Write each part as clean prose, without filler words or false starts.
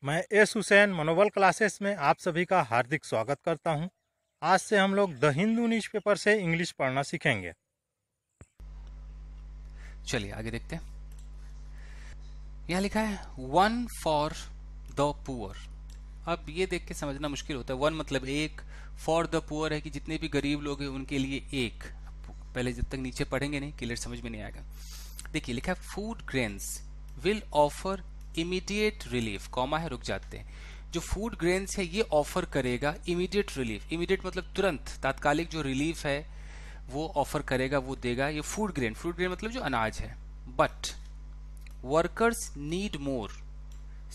मैं एस हुसैन मनोबल क्लासेस में आप सभी का हार्दिक स्वागत करता हूं। आज से हम लोग द हिंदू न्यूज़पेपर से इंग्लिश पढ़ना सीखेंगे। चलिए आगे देखते हैं। यहाँ लिखा है वन फॉर द पुअर। अब ये देख के समझना मुश्किल होता है। वन मतलब एक, फॉर द पुअर है कि जितने भी गरीब लोग हैं उनके लिए एक। पहले जब तक नीचे पढ़ेंगे नहीं क्लियर समझ में नहीं आएगा। देखिए लिखा है food grains will offer immediate relief, comma है रुक जाते हैं। जो फूड ग्रेन्स है ये ऑफर करेगा इमीडिएट रिलीफ। इमीडिएट मतलब तुरंत, तात्कालिक जो रिलीफ है वो ऑफर करेगा, वो देगा। ये फूड ग्रेन मतलब जो अनाज है। But workers need more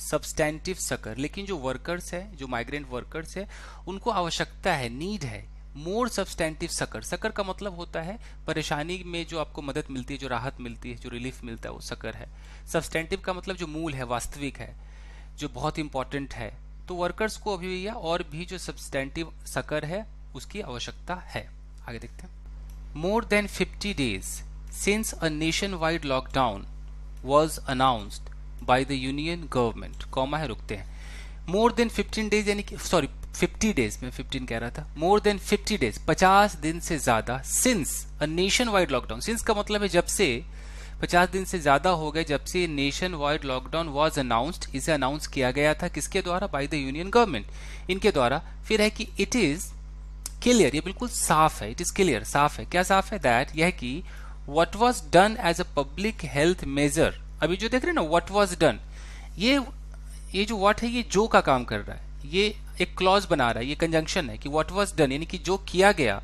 substantive sucker, लेकिन जो वर्कर्स है, जो माइग्रेंट वर्कर्स है, उनको आवश्यकता है, नीड है मोर सब्सटैंटिव सकर। सकर का मतलब होता है परेशानी में जो आपको मदद मिलती है, जो राहत मिलती है, जो रिलीफ मिलता है, वो सकर है। सब्सटैंटिव का मतलब जो मूल है, वास्तविक है, जो बहुत इंपॉर्टेंट है। तो वर्कर्स को अभी भैया और भी जो सब्सटैंटिव सकर है उसकी आवश्यकता है। आगे देखते हैं। More than 50 days since a nationwide lockdown was announced by the union government, comma है रुकते हैं। More than 15 days यानी कि 50 days, मैं 15 कह रहा था। More than 50 days 50 दिन से ज्यादा, since a nationwide lockdown, since का मतलब है जब से, 50 दिन से ज्यादा हो गए जब से nation wide lockdown was announced, इसे अनाउंस किया गया था किसके द्वारा? बाय द यूनियन गवर्नमेंट, इनके द्वारा। फिर है कि इट इज क्लियर, ये बिल्कुल साफ है। इट इज क्लियर, साफ है। क्या साफ है? दैट यह कि what was done as a public health measure. अभी जो देख रहे हैं ना व्हाट वाज डन, ये जो व्हाट है ये जो का काम कर रहा है, ये एक क्लॉज बना रहा है, ये कंजंक्शन है कि व्हाट वाज डन यानी कि जो किया गया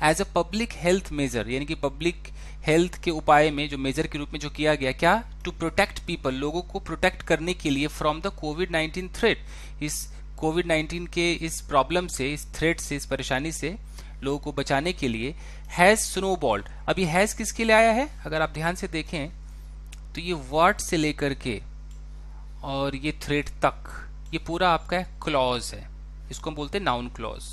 as a public health measure, यानी कि पब्लिक हेल्थ के उपाय में जो मेजर के रूप में जो किया गया, क्या? टू प्रोटेक्ट पीपल, लोगों को प्रोटेक्ट करने के लिए फ्रॉम द कोविड-19 थ्रेट, इस कोविड-19 के इस प्रॉब्लम से, इस थ्रेट से, इस परेशानी से लोगों को बचाने के लिए हैज स्नोबॉल्ड। अभी हैज किसके लिए आया है? अगर आप ध्यान से देखें तो ये व्हाट से लेकर के और ये थ्रेट तक, ये पूरा आपका क्लॉज है। इसको हम बोलते हैं नाउन क्लॉज।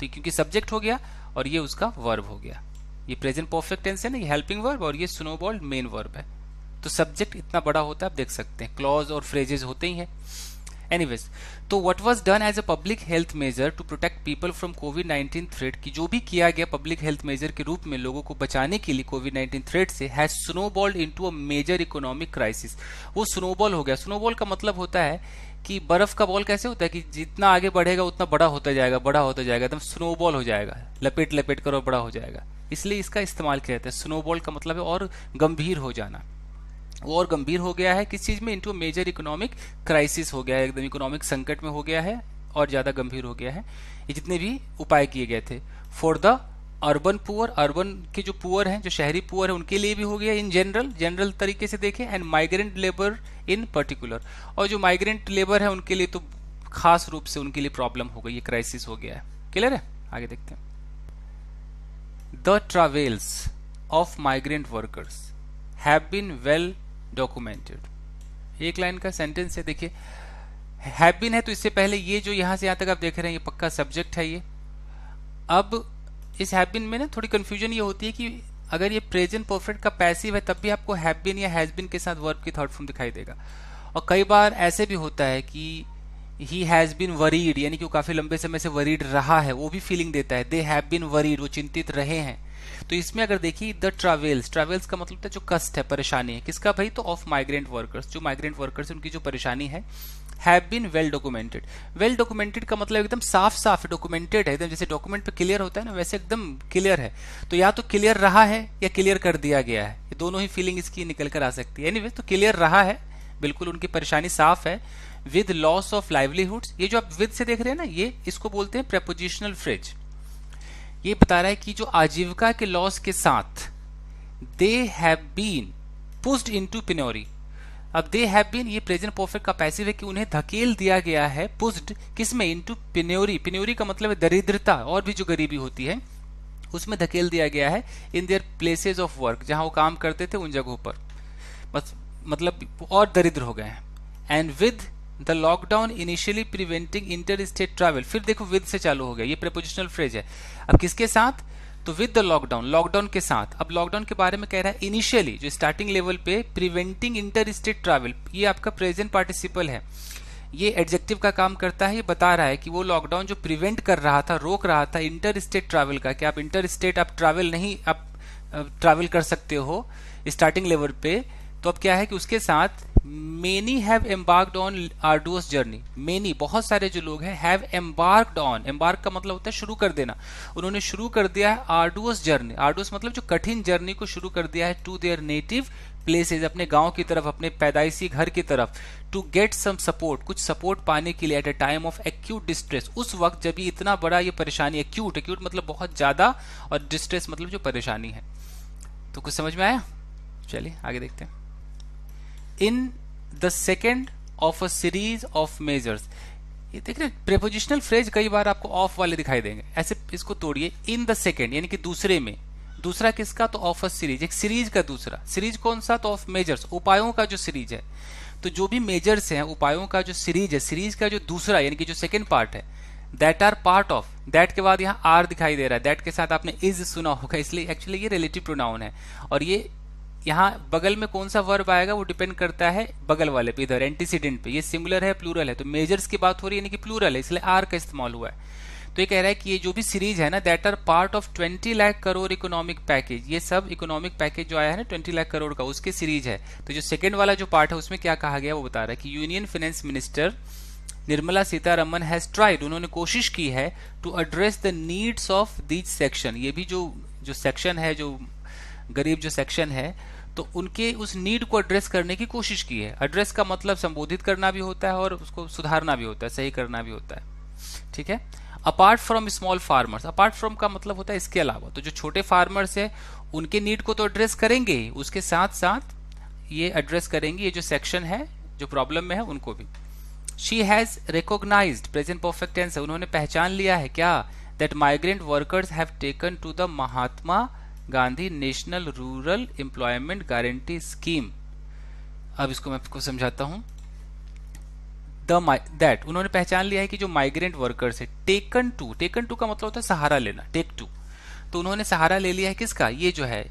तो क्योंकि सब्जेक्ट हो गया और ये उसका वर्ब हो गया, ये प्रेजेंट परफेक्ट टेंस है ना, ये हेल्पिंग वर्ब, और ये स्नोबॉल्ड मेन वर्ब है। तो सब्जेक्ट इतना बड़ा होता है, आप देख सकते हैं, क्लॉज और फ्रेजेस होते ही हैं। एनीवेज, तो what was done as a public health measure to protect people from कोविड-19 थ्रेट, की जो भी किया गया पब्लिक हेल्थ मेजर के रूप में लोगों को बचाने के लिए कोविड-19 थ्रेट से, has snowballed into a major economic crisis. वो स्नोबॉल हो गया। स्नोबॉल का मतलब होता है कि बर्फ का बॉल कैसे होता है कि जितना आगे बढ़ेगा उतना बड़ा होता जाएगा, बड़ा होता जाएगा, एकदम स्नोबॉल हो जाएगा, लपेट लपेट कर और बड़ा हो जाएगा। इसलिए इसका इस्तेमाल किया जाता है। स्नोबॉल का मतलब है और गंभीर हो जाना। वो और गंभीर हो गया है किस चीज में? इनटू मेजर इकोनॉमिक क्राइसिस हो गया है, एकदम इकोनॉमिक संकट में हो गया है और ज्यादा गंभीर हो गया है। ये जितने भी उपाय किए गए थे for the urban poor, urban के जो पुअर हैं, जो शहरी पुअर है, उनके लिए भी हो गया इन जनरल तरीके से देखें, and migrant labour in particular, और जो माइग्रेंट लेबर है उनके लिए तो खास रूप से उनके लिए प्रॉब्लम हो गई, ये क्राइसिस हो गया है। क्लियर है? आगे देखते हैं। The travels of migrant workers have been well documented. एक लाइन का सेंटेंस है, देखिए हैव बीन है तो इससे पहले ये जो यहां से यहां तक आप देख रहे हैं ये पक्का सब्जेक्ट है। ये अब इस हैव बीन में ना थोड़ी कंफ्यूजन ये होती है कि अगर ये प्रेजेंट परफेक्ट का पैसिव है तब भी आपको हैव बीन या हैज बीन के साथ वर्ब की थर्ड फॉर्म दिखाई देगा। और कई बार ऐसे भी होता है कि ही हैज बीन वरीड, यानी कि वो काफी लंबे समय से वरीड रहा है, वो भी फीलिंग देता है। दे हैव बीन वरीड, वो चिंतित रहे हैं। तो इसमें अगर देखिए द ट्रैवल्स, ट्रैवल्स का मतलब है जो कष्ट है, परेशानी है, किसका भाई? तो ऑफ माइग्रेंट वर्कर्स, जो माइग्रेंट वर्कर्स उनकी जो परेशानी है, have been well documented. Well documented का मतलब एकदम साफ साफ डॉक्यूमेंटेड है, एकदम जैसे डॉक्यूमेंट पे क्लियर होता है ना, वैसे एकदम क्लियर है। तो या तो क्लियर रहा है या क्लियर कर दिया गया है, ये दोनों ही फीलिंग इसकी निकल कर आ सकती है। एनीवे, तो क्लियर रहा है, बिल्कुल उनकी परेशानी साफ है। विद लॉस ऑफ लाइवलीहुड्स, ये जो आप विद से देख रहे हैं ना, ये इसको बोलते हैं प्रेपोजिशनल फ्रेज। ये बता रहा है कि जो आजीविका के लॉस के साथ they have been pushed into penury. अब दे हैव बीन, ये प्रेजेंट परफेक्ट का पैसिव है कि उन्हें धकेल दिया गया है, पुश्ड किसमें? इनटू पेन्योरी। पेन्योरी का मतलब है दरिद्रता, और भी जो गरीबी होती है उसमें धकेल दिया गया है। इन देयर प्लेसेस ऑफ वर्क, जहां वो काम करते थे उन जगहों पर, बस मतलब और दरिद्र हो गए हैं। And with the lockdown initially preventing inter state travel, फिर देखो विद से चालू हो गया, ये प्रेपोजिशनल फ्रेज है। अब किसके साथ? तो विद द लॉकडाउन, लॉकडाउन के साथ। अब लॉकडाउन के बारे में कह रहा है इनिशियली, जो स्टार्टिंग लेवल पे प्रिवेंटिंग इंटर स्टेट ट्रैवल, ये आपका प्रेजेंट पार्टिसिपल है। ये एडजेक्टिव का काम करता है, ये बता रहा है कि वो लॉकडाउन जो प्रिवेंट कर रहा था, रोक रहा था इंटर स्टेट ट्रैवल का, कि आप इंटर स्टेट आप ट्रैवल नहीं, आप ट्रैवल कर सकते हो स्टार्टिंग लेवल पे, तो अब क्या है कि उसके साथ many have embarked on arduous journey, many बहुत सारे जो लोग हैं, हैव एम्बार्क्ड ऑन, एम्बार्क का मतलब होता है शुरू कर देना, उन्होंने शुरू कर दिया है आर्डुअस जर्नी, आर्डुअस मतलब जो कठिन जर्नी को शुरू कर दिया है, टू देयर नेटिव प्लेसेज, अपने गांव की तरफ, अपने पैदाइशी घर की तरफ, टू गेट सम सपोर्ट, कुछ सपोर्ट पाने के लिए, at a time of acute distress, उस वक्त जब ये इतना बड़ा ये परेशानी, एक्यूट, एक्यूट मतलब बहुत ज्यादा, और डिस्ट्रेस मतलब जो परेशानी है। तो कुछ समझ में आया? चलिए आगे देखते हैं। In the second of a series of measures, ये देख रहे प्रेपोजिशनल फ्रेज कई बार आपको ऑफ वाले दिखाई देंगे, ऐसे इसको तोड़िए, इन द सेकेंड यानी कि दूसरे में, दूसरा किसका? तो ऑफ अ सीरीज, एक सीरीज का दूसरा, सीरीज कौन सा? तो ऑफ मेजर्स, उपायों का जो सीरीज है, तो जो भी मेजर्स हैं, उपायों का जो सीरीज है, सीरीज का जो दूसरा यानी कि जो सेकेंड पार्ट है, that are part of, that के बाद यहाँ आर दिखाई दे रहा है, दैट के साथ आपने इज सुना होगा, इसलिए एक्चुअली ये रिलेटिव प्रोनाउन है, और ये यहाँ बगल में कौन सा वर्ब आएगा वो डिपेंड करता है बगल वाले पे, इधर एंटीसीडेंट पे, ये सिंगुलर है प्लूरल है, तो मेजर्स की बात हो रही है यानी कि प्लूरल है, इसलिए आर का इस्तेमाल हुआ है। तो ये कह रहा है कि ये जो भी सीरीज है ना, that are part of 20 lakh crore economic package, ये सब इकोनॉमिक पैकेज जो आया है ना 20 लाख करोड़ का, उसके सीरीज है। तो जो सेकंड वाला जो पार्ट है उसमें क्या कहा गया वो बता रहा है कि union finance minister Nirmala Sitharaman has tried, उन्होंने कोशिश की है, to address the needs of these section, ये भी जो सेक्शन है, जो गरीब जो सेक्शन है, तो उनके उस नीड को एड्रेस करने की कोशिश की है। एड्रेस का मतलब संबोधित करना भी होता है और उसको सुधारना भी होता है, सही करना भी होता है, ठीक है। Apart from small farmers, apart from का मतलब होता है इसके अलावा, तो जो छोटे फार्मर्स है उनके नीड को तो एड्रेस करेंगे ही, उसके साथ साथ ये एड्रेस करेंगे ये जो सेक्शन है जो प्रॉब्लम में है उनको भी। She has recognised, present perfect tense है, उन्होंने पहचान लिया है क्या? That migrant workers have taken to the Mahatma Gandhi national rural employment guarantee scheme. अब इसको मैं आपको समझाता हूं। दैट उन्होंने पहचान लिया है कि जो माइग्रेंट वर्कर्स है, टेकन टू का मतलब होता है सहारा लेना, टेक टू, तो उन्होंने सहारा ले लिया है किसका? ये जो है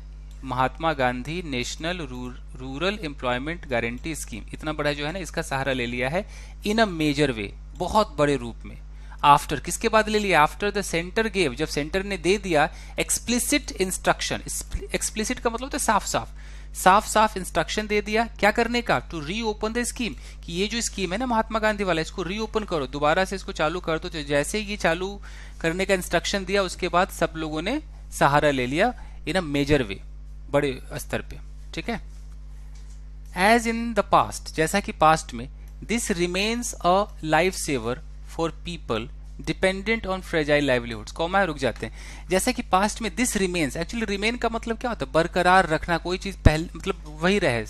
Mahatma Gandhi national rural employment guarantee Scheme, इतना बड़ा जो है ना इसका सहारा ले लिया है, इन अ मेजर वे, बहुत बड़े रूप में। आफ्टर किसके बाद ले लिया? आफ्टर द सेंटर गेव, जब सेंटर ने दे दिया एक्सप्लिसिट इंस्ट्रक्शन, एक्सप्लिसिट का मतलब होता है साफ साफ, साफ साफ इंस्ट्रक्शन दे दिया क्या करने का? टू रीओपन द स्कीम, कि ये जो स्कीम है ना महात्मा गांधी वाला, इसको रीओपन करो, दोबारा से इसको चालू कर दो। तो जैसे ये चालू करने का इंस्ट्रक्शन दिया उसके बाद सब लोगों ने सहारा ले लिया इन अ मेजर वे, बड़े स्तर पे, ठीक है। एज इन द पास्ट, जैसा कि पास्ट में, this remains a life saver for people dependent on fragile livelihoods, comma रुक जाते हैं। जैसा कि पास्ट में दिस रिमेन्स, एक्चुअली रिमेन का मतलब क्या होता है? बरकरार रखना, कोई चीज पहले मतलब वही रहे,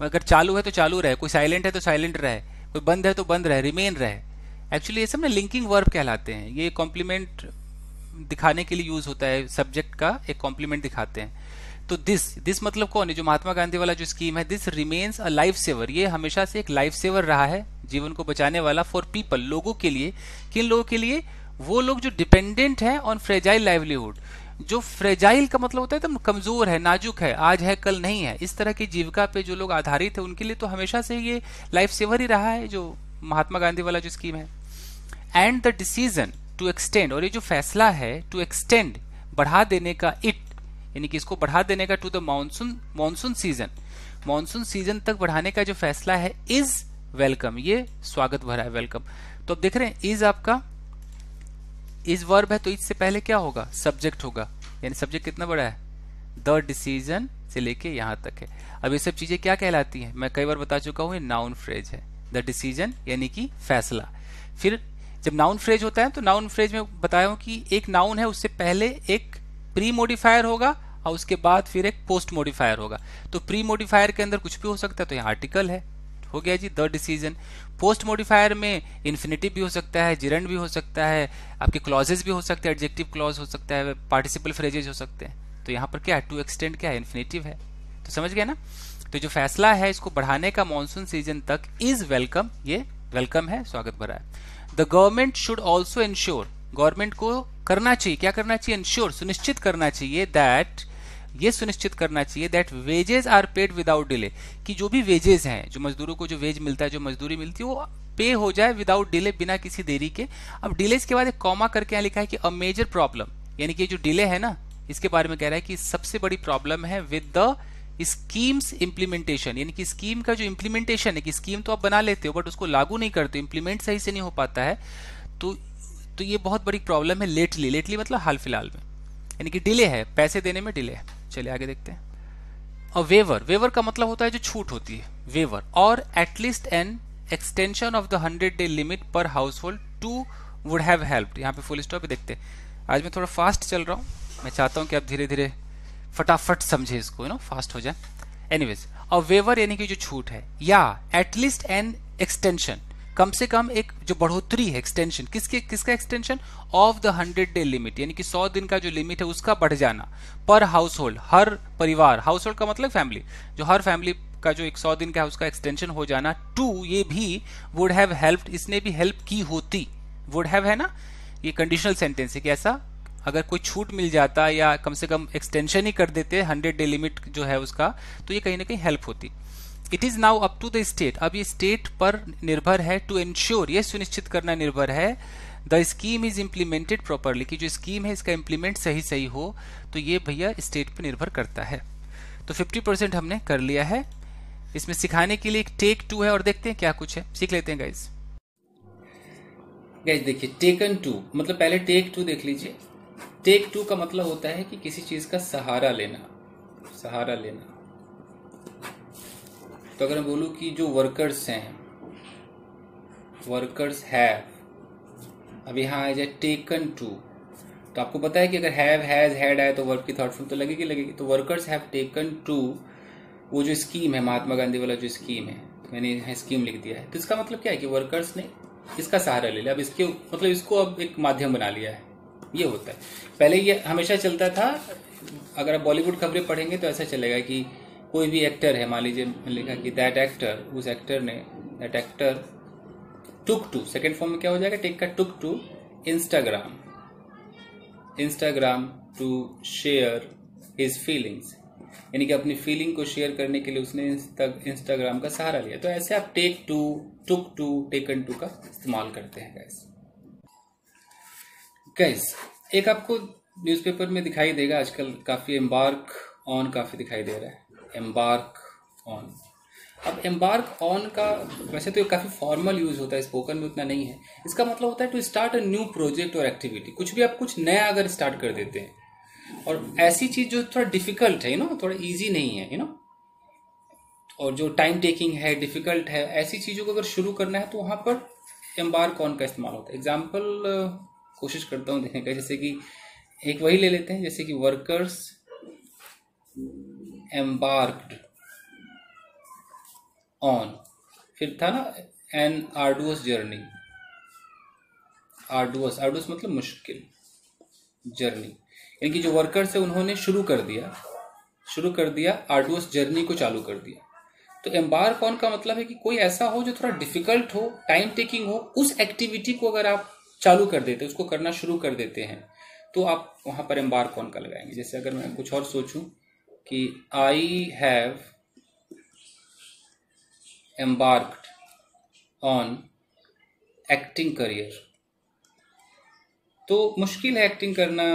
अगर चालू है तो चालू रहे, कोई साइलेंट है तो साइलेंट रहे, कोई बंद है तो बंद रहे, रिमेन रहे। एक्चुअली ये सब ना लिंकिंग वर्ब कहलाते हैं, ये कॉम्प्लीमेंट दिखाने के लिए यूज होता है, सब्जेक्ट का एक कॉम्प्लीमेंट दिखाते हैं। तो दिस मतलब कौन है? जो महात्मा गांधी वाला जो स्कीम है, this remains a life saver, ये हमेशा से एक लाइफ सेवर रहा है, जीवन को बचाने वाला, फॉर पीपल, लोगों के लिए। किन लोगों के लिए? वो लोग जो डिपेंडेंट है ऑन फ्रेजाइल लाइवलीहुड, जो फ्रेजाइल का मतलब होता है एकदम कमजोर है, नाजुक है, आज है कल नहीं है, इस तरह की जीविका पे जो लोग आधारित है उनके लिए तो हमेशा से ये लाइफ सेवर ही रहा है, जो महात्मा गांधी वाला जो स्कीम है। And the decision to extend, और ये जो फैसला है टू एक्सटेंड, बढ़ा देने का, इट यानी कि इसको बढ़ा देने का, to the monsoon season, monsoon season तक बढ़ाने का जो फैसला है, इज वेलकम, ये स्वागत भरा है, वेलकम। तो अब देख रहे हैं इज आपका, इज वर्ब है तो इज से पहले क्या होगा? सब्जेक्ट होगा, यानी सब्जेक्ट कितना बड़ा है? द डिसीजन से लेके यहां तक है। अब ये सब चीजें क्या कहलाती हैं? मैं कई बार बता चुका हूं, ये नाउन फ्रेज है। द डिसीजन यानी कि फैसला। फिर जब नाउन फ्रेज होता है तो नाउन फ्रेज में बताया हूं कि एक नाउन है, उससे पहले एक प्री मोडिफायर होगा और उसके बाद फिर एक पोस्ट मोडिफायर होगा। तो प्री मोडिफायर के अंदर कुछ भी हो सकता है, तो यहाँ आर्टिकल है, हो गया जी द डिसीजन। पोस्ट मोडिफायर में इन्फिनिटिव भी हो सकता है, जिरंड भी हो सकता है, आपके क्लॉजेस भी हो सकते हैं, एडजेक्टिव क्लॉज हो सकता है, पार्टिसिपल फ्रेजेज हो सकते हैं। तो यहाँ पर क्या है? टू एक्सटेंड क्या है? इन्फिनिटिव है। तो समझ गया ना? तो जो फैसला है इसको बढ़ाने का मानसून सीजन तक, इज वेलकम, ये वेलकम है, स्वागत भरा है। The government should also ensure, government को करना चाहिए, क्या करना चाहिए? इंश्योर, सुनिश्चित करना चाहिए, दैट, ये सुनिश्चित करना चाहिए, that wages are paid without delay, कि जो भी वेजेस हैं, जो मजदूरों को जो वेज मिलता है, जो मजदूरी मिलती है, वो पे हो जाए विदाउट डिले, बिना किसी देरी के। अब डिलेस के बाद एक कॉमा करके यहाँ लिखा है कि अ मेजर प्रॉब्लम, यानी कि जो डिले है ना, इसके बारे में कह रहा है कि सबसे बड़ी प्रॉब्लम है विद द स्कीम्स इंप्लीमेंटेशन, यानी कि स्कीम का जो इंप्लीमेंटेशन है, कि स्कीम तो आप बना लेते हो बट उसको लागू नहीं करते, इंप्लीमेंट सही से नहीं हो पाता है, तो ये बहुत बड़ी प्रॉब्लम है लेटली। लेटली मतलब हाल फिलहाल में, यानी कि डिले है, पैसे देने में डिले है। चलिए आगे देखते हैं। और वेवर, वेवर का मतलब होता है जो छूट होती है, वेवर। और at least an extension of the 100 day limit per household too would have helped. यहाँ पे फुल स्टॉप देखते हैं। आज मैं थोड़ा फास्ट चल रहा हूँ, मैं चाहता हूँ कि आप धीरे धीरे फटाफट समझे इसको, फास्ट हो जाए। एनीवेज, और वेवर यानी कि जो छूट है, या एटलीस्ट एन एक्सटेंशन, कम से कम एक जो बढ़ोतरी है, एक्सटेंशन, किसका extension, of the 100 day limit, यानी कि 100 दिन का जो लिमिट है उसका बढ़ जाना, पर हाउस होल्ड, हर परिवार, हाउस होल्ड का मतलब फैमिली, जो हर फैमिली का जो 100 दिन का है उसका एक्सटेंशन हो जाना, टू ये भी वुड हैव हेल्प्ड, इसने भी हेल्प की होती। वुड हैव है ना, ये कंडीशनल सेंटेंस है कि ऐसा अगर कोई छूट मिल जाता या कम से कम एक्सटेंशन ही कर देते 100 डे लिमिट जो है उसका, तो ये कहीं ना कहीं हेल्प होती। It is now up to the state, अब ये स्टेट पर निर्भर है, टू एंश्योर, ये सुनिश्चित करना निर्भर है, the scheme is implemented properly, कि जो स्कीम है इसका इम्प्लीमेंट सही हो, तो ये भैया स्टेट पर निर्भर करता है। तो 50% हमने कर लिया है। इसमें सिखाने के लिए एक टेक 2 है, और देखते हैं क्या कुछ है, सीख लेते हैं गाइज। गाइज देखिए, टेकन 2 मतलब पहले टेक 2 देख लीजिए। टेक 2 का मतलब होता है कि किसी चीज का सहारा लेना, सहारा लेना। तो अगर मैं बोलूं कि जो वर्कर्स हैं, वर्कर्स हैव, अब यहां आ जाए टेकन 2, तो आपको पता है कि अगर हैव, हैज, हैड आए तो वर्ब की थर्ड फॉर्म तो लगेगी। तो वर्कर्स हैव टेकन 2, वो जो स्कीम है, महात्मा गांधी वाला जो स्कीम है, मैंने यहाँ स्कीम लिख दिया है, तो इसका मतलब क्या है कि वर्कर्स ने इसका सहारा ले लिया। अब इसके मतलब इसको अब एक माध्यम बना लिया है, ये होता है। पहले ये हमेशा चलता था, अगर आप बॉलीवुड खबरें पढ़ेंगे तो ऐसा चलेगा कि कोई भी एक्टर है, मान लीजिए लिखा कि दैट एक्टर, उस एक्टर ने, that actor took to, second form में क्या हो जाएगा, टेक का took to Instagram, Instagram to share his feelings, यानी कि अपनी फीलिंग को शेयर करने के लिए उसने इंस्टाग्राम का सहारा लिया। तो ऐसे आप take to, took to, taken to का इस्तेमाल करते हैं गाइस। एक आपको न्यूज़पेपर में दिखाई देगा आजकल काफी, एम्बार्क ऑन काफी दिखाई दे रहा है, एम्बार्क ऑन। अब एम्बार्क ऑन का वैसे तो काफी फॉर्मल यूज होता है, स्पोकन में उतना नहीं है। इसका मतलब होता है to start a new project और एक्टिविटी, कुछ भी आप कुछ नया अगर स्टार्ट कर देते हैं, और ऐसी चीज जो थोड़ा डिफिकल्ट है, थोड़ा इजी नहीं है, और जो टाइम टेकिंग है, डिफिकल्ट है, ऐसी चीजों को अगर शुरू करना है तो वहां पर एम्बार्क ऑन का इस्तेमाल होता है। एग्जाम्पल कोशिश करता हूं देखने का, जैसे कि एक वही ले लेते हैं, जैसे कि वर्कर्स एम्बार्क्ड ऑन, फिर था ना an arduous journey, arduous, arduous मतलब मुश्किल, जर्नी, यानी कि जो वर्कर्स है उन्होंने शुरू कर दिया आर्डुअस जर्नी को चालू कर दिया। तो एम्बार्क ऑन का मतलब है कि कोई ऐसा हो जो थोड़ा डिफिकल्ट हो, टाइम टेकिंग हो, उस एक्टिविटी को अगर आप चालू कर देते, उसको करना शुरू कर देते हैं, तो आप वहां पर एम्बार्क ऑन का लगाएंगे। जैसे अगर मैं कुछ और सोचूं कि I have embarked on acting career, तो मुश्किल है एक्टिंग करना,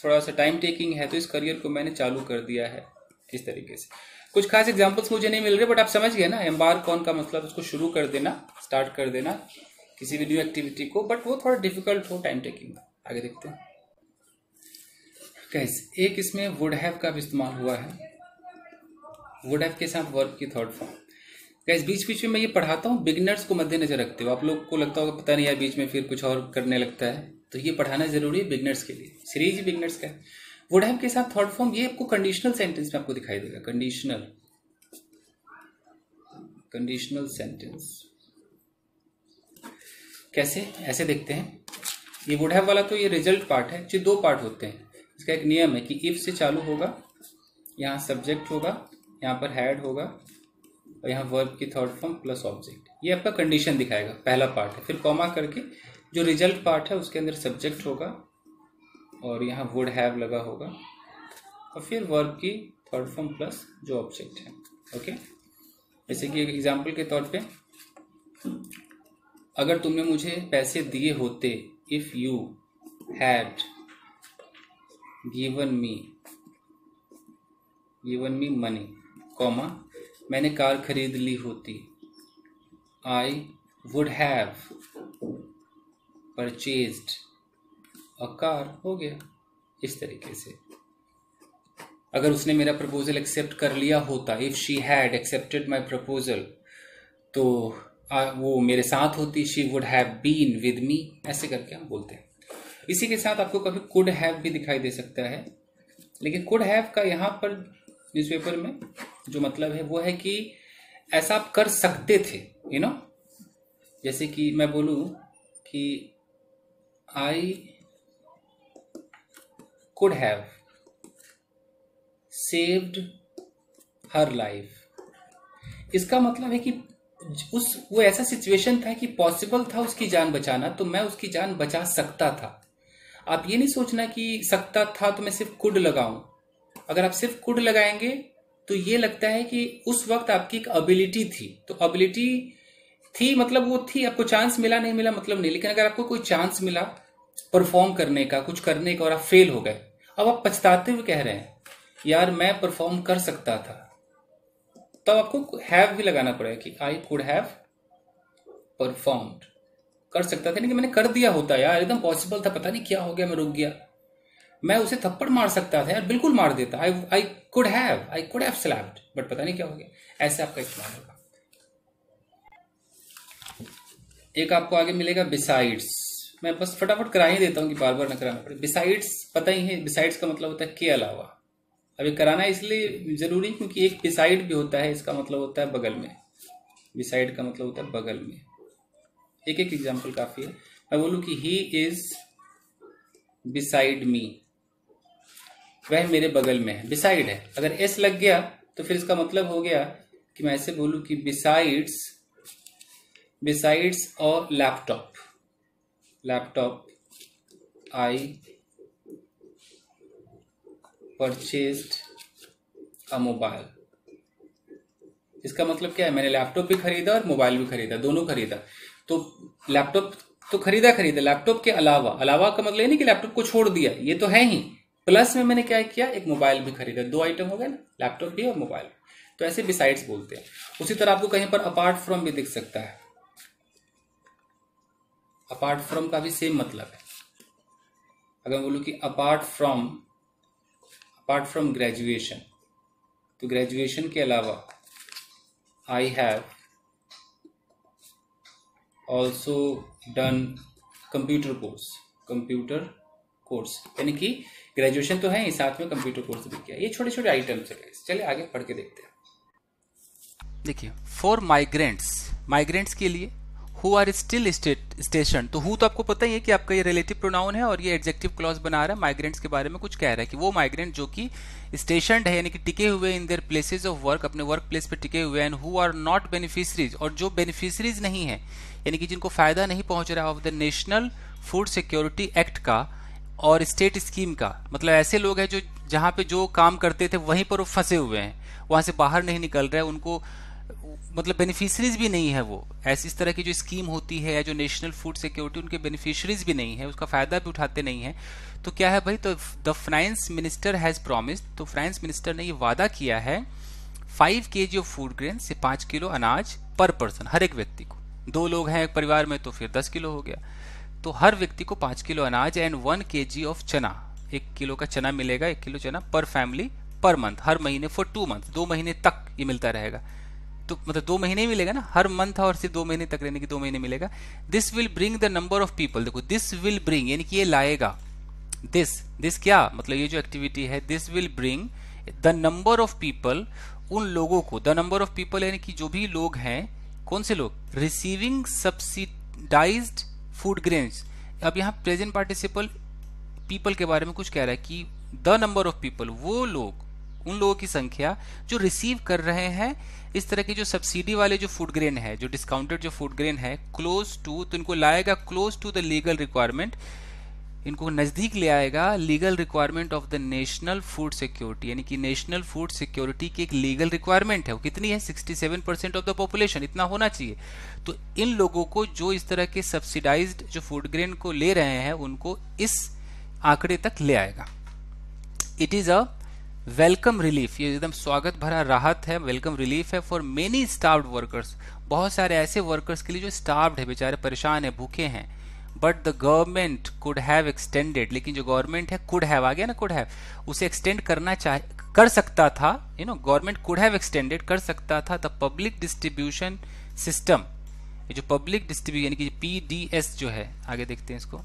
थोड़ा सा टाइम टेकिंग है, तो इस करियर को मैंने चालू कर दिया है। इस तरीके से कुछ खास एग्जांपल्स मुझे नहीं मिल रहे, बट आप समझ गए ना, एम्बार्क ऑन का मतलब उसको शुरू कर देना, स्टार्ट कर देना किसी भी न्यू एक्टिविटी को, बट वो थोड़ा डिफिकल्ट हो, टाइम टेकिंग। आगे देखते हैं गाइस। एक इसमें वुड हैव का भी इस्तेमाल हुआ है, वुड हैव के साथ वर्ब की थर्ड फॉर्म। गाइस बीच बीच में मैं ये पढ़ाता हूँ, बिगिनर्स को मद्देनजर रखते हो। आप लोग को लगता होगा पता नहीं यार, बीच में फिर कुछ और करने लगता है, तो ये पढ़ाना जरूरी है बिगिनर्स के लिए, सीरीज ही बिगिनर्स का है। वुड हैव के साथ थर्ड फॉर्म, ये आपको कंडीशनल सेंटेंस में आपको दिखाई देगा, कंडीशनल सेंटेंस। कैसे, ऐसे देखते हैं। ये वुड हैव वाला तो ये रिजल्ट पार्ट है, जो दो पार्ट होते हैं। इसका एक नियम है कि इफ से चालू होगा, यहाँ सब्जेक्ट होगा, यहाँ पर हैड होगा, और यहाँ वर्ब की थर्ड फॉर्म प्लस ऑब्जेक्ट। ये आपका कंडीशन दिखाएगा, पहला पार्ट है। फिर कॉमा करके जो रिजल्ट पार्ट है उसके अंदर सब्जेक्ट होगा, और यहाँ वुड हैव लगा होगा, और फिर वर्ब की थर्ड फॉर्म प्लस जो ऑब्जेक्ट है। ओके, जैसे कि एक एग्जाम्पल के तौर पे अगर तुमने मुझे पैसे दिए होते, if you had given me money, comma, मैंने कार खरीद ली होती, I would have purchased a car, हो गया। इस तरीके से अगर उसने मेरा प्रपोजल एक्सेप्ट कर लिया होता, if she had accepted my proposal, तो वो मेरे साथ होती, she would have been with me, ऐसे करके हम बोलते हैं। इसी के साथ आपको कभी कुड हैव भी दिखाई दे सकता है, लेकिन कुड हैव का यहाँ पर न्यूज़पेपर में जो मतलब है वो है कि ऐसा आप कर सकते थे, यू नो। जैसे कि मैं बोलूं कि I could have saved her life. इसका मतलब है कि वो ऐसा सिचुएशन था कि पॉसिबल था उसकी जान बचाना, तो मैं उसकी जान बचा सकता था। आप ये नहीं सोचना कि सकता था तो मैं सिर्फ कुड लगाऊं। अगर आप सिर्फ कुड लगाएंगे तो ये लगता है कि उस वक्त आपकी एक एबिलिटी थी, तो एबिलिटी थी मतलब वो थी, आपको चांस मिला नहीं मिला मतलब नहीं। लेकिन अगर आपको कोई चांस मिला परफॉर्म करने का, कुछ करने का, और आप फेल हो गए, अब आप पछताते हुए कह रहे हैं यार मैं परफॉर्म कर सकता था, तब तो आपको हैव भी लगाना पड़ेगा कि आई कुड हैव परफॉर्म्ड, कर सकता था, नहीं कि मैंने कर दिया होता यार, एकदम पॉसिबल था, पता नहीं क्या हो गया, मैं रुक गया, मैं उसे थप्पड़ मार सकता था यार, बिल्कुल मार देता, I could have slapped, but पता नहीं क्या हो गया। ऐसे आपका इस्तेमाल होगा। एक आपको आगे मिलेगा बिसाइड्स, मैं बस फटाफट करा ही देता हूं कि बार बार न कराना पड़े। बिसाइड्स पता ही है, बिसाइड्स का मतलब होता है के अलावा। अभी कराना इसलिए जरूरी क्योंकि एक बिसाइड भी होता है, इसका मतलब होता है बगल में, बिसाइड का मतलब होता है बगल में। एक एक एग्जाम्पल काफी है। मैं बोलूं कि ही इज बिसाइड मी, वह मेरे बगल में है, बिसाइड है। अगर एस लग गया तो फिर इसका मतलब हो गया कि मैं ऐसे बोलूं कि बिसाइड्स और laptop I purchased a mobile. इसका मतलब क्या है, मैंने लैपटॉप भी खरीदा और मोबाइल भी खरीदा, दोनों खरीदा। तो लैपटॉप तो खरीदा, लैपटॉप के अलावा का मतलब नहीं कि लैपटॉप को छोड़ दिया, ये तो है ही, प्लस में मैंने क्या किया, एक मोबाइल भी खरीदा, दो आइटम हो गए ना, लैपटॉप भी और मोबाइल। तो ऐसे बिसाइड्स बोलते हैं। उसी तरह आपको कहीं पर अपार्ट फ्रॉम भी दिख सकता है। अपार्ट फ्रॉम का भी सेम मतलब है। अगर मैं बोलूं कि अपार्ट फ्रॉम ग्रेजुएशन, तो ग्रेजुएशन के अलावा I have also done computer course, यानी कि ग्रेजुएशन तो है ही, साथ में कंप्यूटर कोर्स भी किया। ये छोटे छोटे आइटम्स है। चलिए आगे पढ़ के देखते हैं। देखिए, फॉर माइग्रेंट्स के लिए हु आर स्टिल स्टेशन, तो हु तो आपको पता ही है कि आपका ये रिलेटिव प्रोनाउन है और ये एडजेक्टिव क्लॉज बना रहा है। माइग्रेंट्स के बारे में कुछ कह रहा है कि वो माइग्रेंट जो कि स्टेशनड है, यानी कि टिके हुए in their places of work, अपने वर्क प्लेस पे टिके हुए, and who are not beneficiaries, और जो बेनिफिशरीज नहीं है, यानी कि जिनको फायदा नहीं पहुंच रहा of the national food security act का और स्टेट स्कीम का। मतलब ऐसे लोग हैं जो जहां पे जो काम करते थे वहीं पर वो फंसे हुए हैं, वहां से बाहर नहीं निकल रहे, उनको मतलब बेनिफिशरीज भी नहीं है वो। ऐसी इस तरह की जो स्कीम होती है या जो नेशनल फूड सिक्योरिटी, उनके बेनिफिशरीज भी नहीं है, उसका फायदा भी उठाते नहीं है। तो क्या है भाई, तो the finance minister has promised, तो फाइनेंस मिनिस्टर ने ये वादा किया है 5 kg ऑफ फूड ग्रेन, से 5 किलो अनाज पर पर्सन, हर एक व्यक्ति को। 2 लोग हैं एक परिवार में तो फिर 10 किलो हो गया, तो हर व्यक्ति को 5 किलो अनाज, एंड 1 kg ऑफ चना, 1 किलो का चना मिलेगा, 1 किलो चना पर फैमिली पर मंथ, हर महीने फॉर 2 मंथ, 2 महीने तक ये मिलता रहेगा। तो मतलब 2 महीने ही मिलेगा ना, हर मंथ, और सिर्फ 2 महीने तक रहने की 2 महीने मिलेगा। This will bring the number of people, देखो दिस विल ब्रिंग यानी कि ये लाएगा, दिस क्या मतलब ये जो एक्टिविटी है, this will bring the number of people, उन लोगों को, द नंबर ऑफ पीपल यानी कि जो भी लोग हैं, कौन से लोग, रिसीविंग सब्सिडाइज्ड फूड ग्रेन्स। अब यहाँ प्रेजेंट पार्टिसिपल पीपल के बारे में कुछ कह रहा है कि द नंबर ऑफ पीपल, वो लोग, उन लोगों की संख्या जो रिसीव कर रहे हैं इस तरह के जो सब्सिडी वाले जो फूड ग्रेन है, जो डिस्काउंटेड जो फूड ग्रेन है, क्लोज टू, तो इनको लाएगा close to the legal requirement, इनको नज़दीक ले आएगा legal requirement of the national food security, यानी कि नेशनल फूड सिक्योरिटी की एक लीगल रिक्वायरमेंट है। वो कितनी है? 67% ऑफ द पॉपुलेशन, इतना होना चाहिए। तो इन लोगों को जो इस तरह के सब्सिडाइज्ड जो फूड ग्रेन को ले रहे हैं उनको इस आंकड़े तक ले आएगा। It is a welcome relief, ये एकदम स्वागत भरा राहत है, वेलकम रिलीफ है फॉर मेनी स्टार्व्ड वर्कर्स, बहुत सारे ऐसे वर्कर्स के लिए जो स्टार्व्ड है, बेचारे परेशान है, भूखे हैं। But the government could have extended, लेकिन जो गवर्नमेंट है, कुड हैव आ गया ना, कुड हैव, उसे एक्सटेंड करना कर सकता था, गवर्नमेंट कुड हैव एक्सटेंडेड, कर सकता था द पब्लिक डिस्ट्रीब्यूशन सिस्टम, ये जो पब्लिक डिस्ट्रीब्यूशन यानी कि पीडीएस जो है, आगे देखते हैं इसको।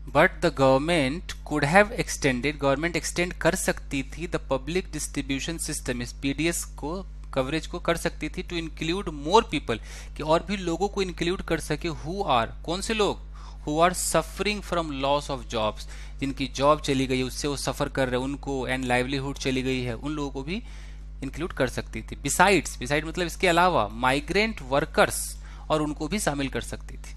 But the government could have extended, government extend कर सकती थी द पब्लिक डिस्ट्रीब्यूशन सिस्टम, इस पीडीएस को कवरेज को कर सकती थी टू इंक्लूड मोर पीपल, कि और भी लोगों को इंक्लूड कर सके। हु आर, कौन से लोग? Who are suffering from loss of jobs, जिनकी जॉब चली गई उससे वो सफर कर रहे हैं उनको, एंड लाइवलीहुड चली गई है, उन लोगों को भी इंक्लूड कर सकती थी। बिसाइड्स, बिसाइड मतलब इसके अलावा, माइग्रेंट वर्कर्स, और उनको भी शामिल कर सकती थी।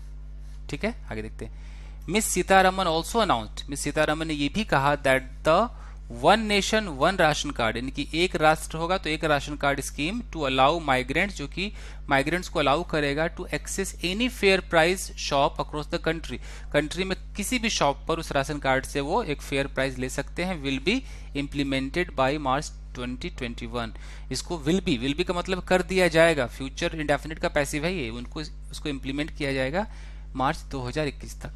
ठीक है, आगे देखते हैं। Miss Sitharaman also announced, miss Sitharaman ने यह भी कहा that the one nation one ration card, यानी कि एक राष्ट्र होगा तो एक ration card scheme, to allow migrants, जो कि माइग्रेंट्स को अलाउ करेगा to access any fair price shop across the country, country में किसी भी शॉप पर उस राशन कार्ड से वो एक फेयर प्राइस ले सकते हैं। Will be implemented by March 2021, इसको विल बी का मतलब कर दिया जाएगा, फ्यूचर इंडेफिनिट का पैसिव है ये, उनको उसको इम्प्लीमेंट किया जाएगा मार्च 2021 तक।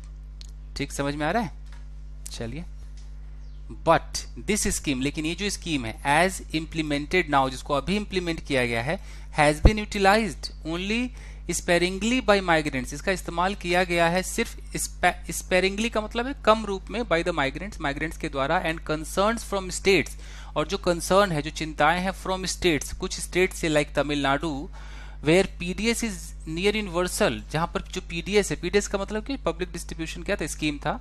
ठीक, समझ में आ रहा है? चलिए, बट दिस स्कीम, लेकिन ये जो स्कीम है, एज इम्प्लीमेंटेड नाउ, जिसको अभी इम्प्लीमेंट किया गया है, has been utilised only sparingly by migrants, इसका इस्तेमाल किया गया है सिर्फ स्पेरिंगली का मतलब है कम रूप में, बाय द माइग्रेंट्स, माइग्रेंट्स के द्वारा, एंड कंसर्न्स फ्रॉम स्टेट्स, और जो कंसर्न है, जो चिंताएं हैं फ्रॉम स्टेट्स, कुछ स्टेट से, like Tamil Nadu, where PDS is near universal, जहां पर जो पीडीएस है, पीडीएस का मतलब कि पब्लिक डिस्ट्रीब्यूशन क्या था, स्कीम था,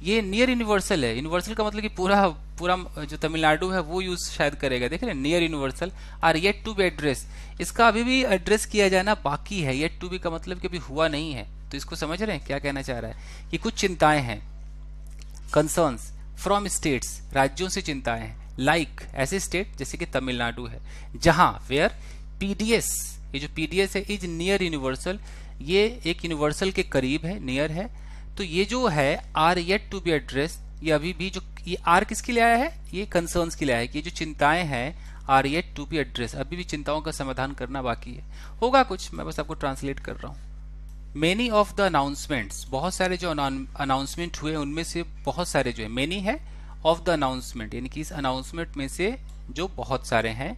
ये नियर यूनिवर्सल है। यूनिवर्सल का मतलब कि पूरा पूरा जो तमिलनाडु है वो यूज शायद करेगा, देख रहे हैं, near universal, are yet to be address, इसका अभी भी एड्रेस किया जाना बाकी है। येट टू बी का मतलब कि अभी हुआ नहीं है, तो इसको समझ रहे हैं क्या कहना चाह रहा है, कि कुछ चिंताएं हैं, कंसर्न्स फ्रॉम स्टेट्स, राज्यों से चिंताएं हैं, लाइक ऐसे स्टेट जैसे कि तमिलनाडु है, जहां वेयर पीडीएस, ये जो पीडीएस है, इज नियर यूनिवर्सल, ये एक यूनिवर्सल के करीब है, नियर है, तो ये जो है are yet to be address, ये अभी भी जो ये आर किसके लिए आया है, ये कंसर्न्स के लिए आया है, कि ये जो चिंताएं हैं are yet to be address, अभी भी चिंताओं का समाधान करना बाकी है, होगा कुछ, मैं बस आपको ट्रांसलेट कर रहा हूं। मेनी ऑफ द अनाउंसमेंट्स, बहुत सारे जो अनाउंसमेंट हुए उनमें से बहुत सारे जो है, मेनी है ऑफ द अनाउंसमेंट, यानी कि इस अनाउंसमेंट में से जो बहुत सारे हैं,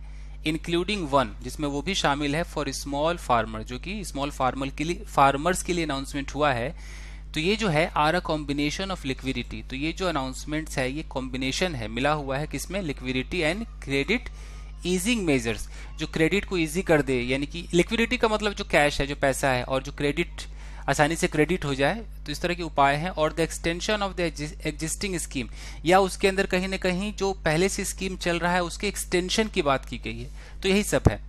इंक्लूडिंग वन, जिसमें वो भी शामिल है, फॉर स्मॉल फार्मर, जो कि स्मॉल फार्मर्स के लिए अनाउंसमेंट हुआ है। तो ये जो है are a combination of liquidity, तो ये जो अनाउंसमेंट्स है ये कॉम्बिनेशन है, मिला हुआ है किसमें, liquidity and credit easing measures, जो क्रेडिट को इजी कर दे, यानी कि लिक्विडिटी का मतलब जो कैश है, जो पैसा है, और जो क्रेडिट आसानी से क्रेडिट हो जाए, तो इस तरह के उपाय हैं। और the extension of the existing scheme, या उसके अंदर कहीं ना कहीं जो पहले से स्कीम चल रहा है उसके एक्सटेंशन की बात की गई है, तो यही सब है।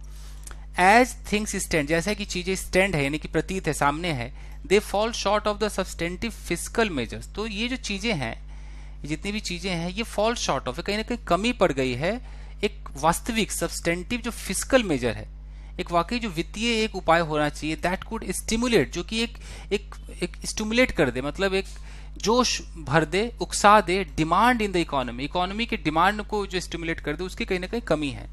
एज थिंग्स स्टैंड, जैसा कि चीजें स्टैंड है, यानी कि प्रतीत है, सामने है, they fall short of the substantive physical measures, तो ये जो चीजें हैं, जितनी भी चीजें हैं, ये फॉल शॉर्ट ऑफ, कहीं ना कहीं कमी पड़ गई है एक वास्तविक सब्सटेंटिव जो फिजिकल मेजर है, एक वाकई जो वित्तीय एक उपाय होना चाहिए, दैट कुड स्टिमुलेट, जो कि एक स्टिमुलेट कर दे, मतलब एक जोश भर दे, उकसा दे, demand in the economy, economy के डिमांड को जो स्टिमुलेट कर दे, उसकी कहीं ना कहीं कमी है।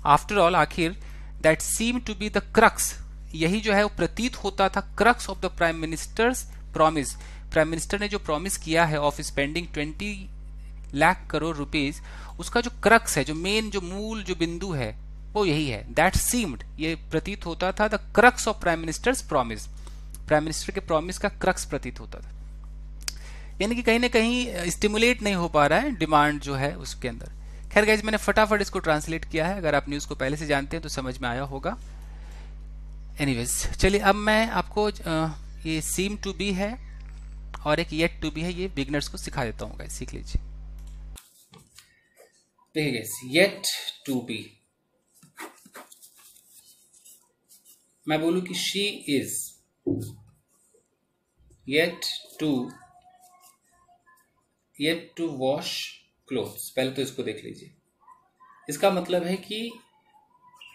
आफ्टर ऑल, आखिर, that seem to be the crux, यही जो है वो प्रतीत होता था, crux of the prime minister's promise, prime minister ने जो प्रॉमिस किया है of spending 20 lakh crore rupees, उसका जो क्रक्स है, जो मेन, जो मूल, जो बिंदु है, वो यही है। दैट सीम्ड, ये प्रतीत होता था, the crux of prime minister's promise, prime minister के प्रॉमिस का क्रक्स प्रतीत होता था, यानी कि कहीं ना कहीं स्टिमुलेट नहीं हो पा रहा है डिमांड जो है उसके अंदर। खैर गाइस, मैंने फटाफट इसको ट्रांसलेट किया है, अगर आप न्यूज को पहले से जानते हैं तो समझ में आया होगा। एनीवेज, चलिए अब मैं आपको ये सीम टू बी है और एक येट टू बी है, ये बिगनर्स को सिखा देता हूँ गाइस, सीख लीजिए। देखिए गाइस, येट टू बी, मैं बोलूं कि she is yet to yet to wash clothes. पहले तो इसको देख लीजिए, इसका मतलब है कि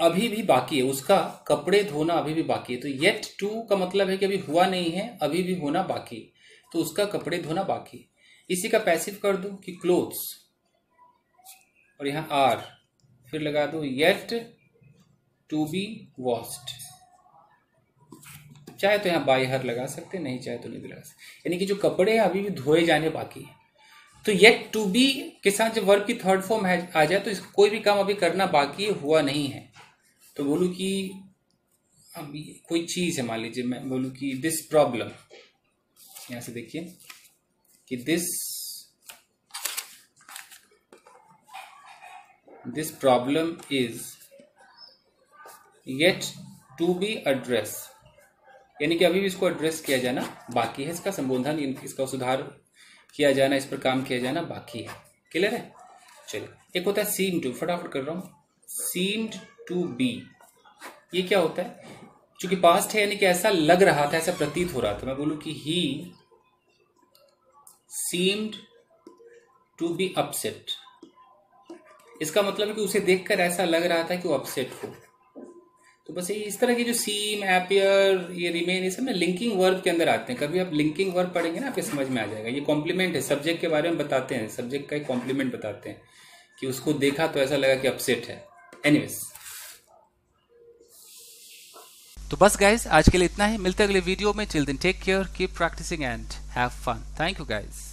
अभी भी बाकी है, उसका कपड़े धोना अभी भी बाकी है। तो येट टू का मतलब है कि अभी हुआ नहीं है, अभी भी होना बाकी, तो उसका कपड़े धोना बाकी। इसी का पैसिव कर दो कि क्लोथ्स, और यहां आर, फिर लगा दो येट टू बी वॉश्ड। चाहे तो यहां बाय हर लगा सकते, नहीं चाहे तो नहीं भी लगा सकते, यानी कि जो कपड़े हैं अभी भी धोए जाने बाकी है। तो येट टू बी के साथ जब वर्ब की थर्ड फॉर्म आ जाए तो कोई भी काम अभी करना बाकी है, हुआ नहीं है। तो बोलूं कि अभी कोई चीज है, मान लीजिए मैं बोलूं कि दिस प्रॉब्लम, यहां से देखिए कि this problem is yet to be address, यानी कि अभी भी इसको एड्रेस किया जाना बाकी है, इसका संबोधन, इसका सुधार किया जाना, इस पर काम किया जाना बाकी है। क्लियर है? चलिए, एक होता है सीम टू, फटाफट कर रहा हूं, सीम्ड टू बी। ये क्या होता है? चूंकि पास्ट है यानी कि ऐसा लग रहा था, ऐसा प्रतीत हो रहा था। मैं बोलूं कि ही सीम्ड टू बी अपसेट, इसका मतलब है कि उसे देखकर ऐसा लग रहा था कि वो अपसेट हो। तो बस ये इस तरह की जो सीम, एपियर, ये रिमेन, ये सब ना लिंकिंग वर्ब के अंदर आते हैं। कभी आप लिंकिंग वर्ब पढ़ेंगे ना, आपके समझ में आ जाएगा। ये कॉम्प्लीमेंट है, सब्जेक्ट के बारे में बताते हैं, सब्जेक्ट का एक कॉम्प्लीमेंट बताते हैं कि उसको देखा तो ऐसा लगा कि अपसेट है। एनीवेज, तो बस गाइस आज के लिए इतना ही, मिलते हैं अगले वीडियो में। Chill then take care, keep practising and have fun. Thank you guys.